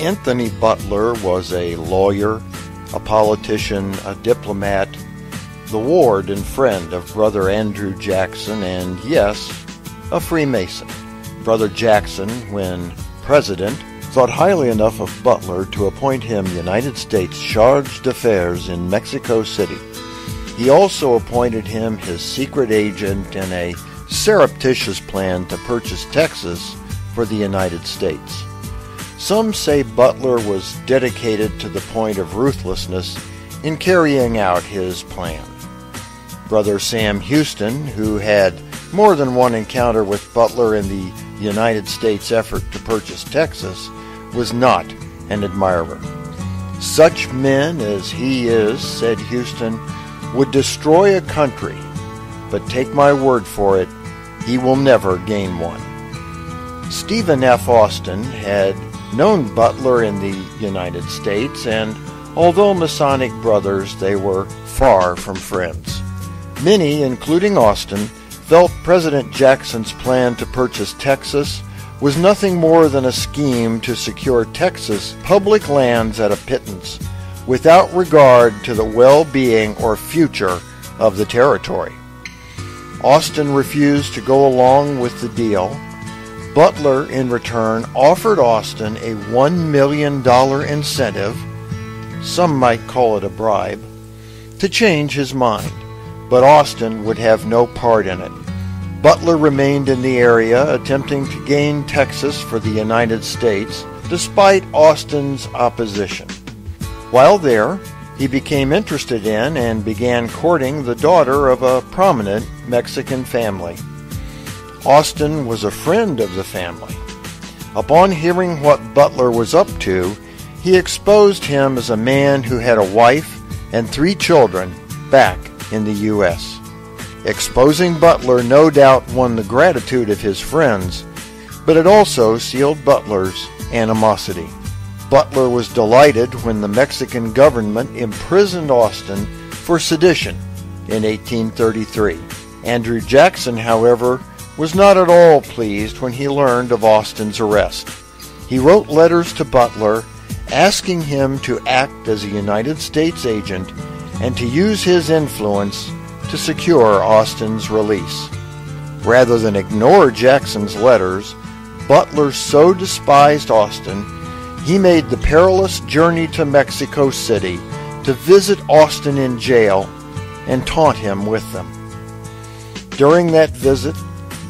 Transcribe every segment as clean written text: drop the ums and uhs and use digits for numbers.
Anthony Butler was a lawyer, a politician, a diplomat, the ward and friend of Brother Andrew Jackson, and yes, a Freemason. Brother Jackson, when president, thought highly enough of Butler to appoint him United States Charge d'Affaires in Mexico City. He also appointed him his secret agent in a surreptitious plan to purchase Texas for the United States. Some say Butler was dedicated to the point of ruthlessness in carrying out his plan. Brother Sam Houston, who had more than one encounter with Butler in the United States effort to purchase Texas, was not an admirer. Such men as he is, said Houston, would destroy a country, but take my word for it, he will never gain one. Stephen F. Austin had known Butler in the United States, and although Masonic brothers, they were far from friends. Many, including Austin, felt President Jackson's plan to purchase Texas was nothing more than a scheme to secure Texas public lands at a pittance without regard to the well-being or future of the territory. Austin refused to go along with the deal. Butler, in return, offered Austin a $1 million incentive, some might call it a bribe, to change his mind, but Austin would have no part in it. Butler remained in the area, attempting to gain Texas for the United States, despite Austin's opposition. While there, he became interested in and began courting the daughter of a prominent Mexican family. Austin was a friend of the family. Upon hearing what Butler was up to, he exposed him as a man who had a wife and 3 children back in the U.S. Exposing Butler no doubt won the gratitude of his friends, but it also sealed Butler's animosity. Butler was delighted when the Mexican government imprisoned Austin for sedition in 1833. Andrew Jackson, however, was not at all pleased when he learned of Austin's arrest. He wrote letters to Butler asking him to act as a United States agent and to use his influence to secure Austin's release. Rather than ignore Jackson's letters, Butler so despised Austin, he made the perilous journey to Mexico City to visit Austin in jail and taunt him with them. During that visit,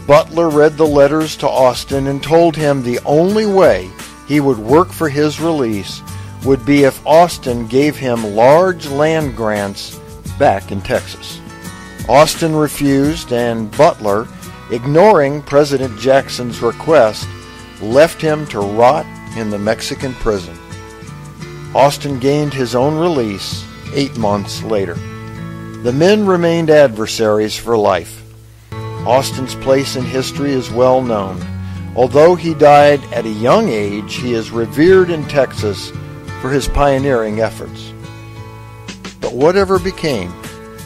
Butler read the letters to Austin and told him the only way he would work for his release would be if Austin gave him large land grants back in Texas. Austin refused, and Butler, ignoring President Jackson's request, left him to rot in the Mexican prison. Austin gained his own release 8 months later. The men remained adversaries for life. Austin's place in history is well known. Although he died at a young age, he is revered in Texas for his pioneering efforts. But whatever became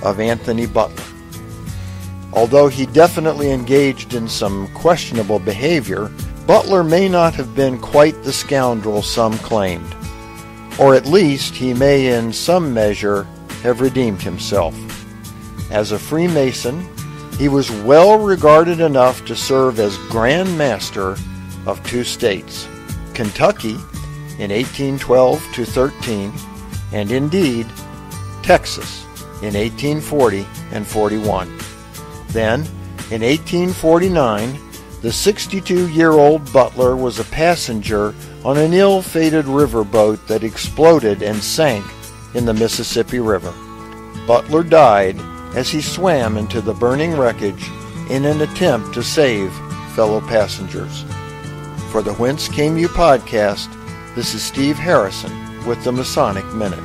of Anthony Butler? Although he definitely engaged in some questionable behavior, Butler may not have been quite the scoundrel some claimed. Or at least he may in some measure have redeemed himself. As a Freemason, he was well regarded enough to serve as Grand Master of 2 states, Kentucky in 1812-13, and indeed Texas in 1840 and 41. Then, in 1849, the 62-year-old Butler was a passenger on an ill-fated riverboat that exploded and sank in the Mississippi River. Butler died as he swam into the burning wreckage in an attempt to save fellow passengers. For the Whence Came You podcast, this is Steve Harrison with the Masonic Minute.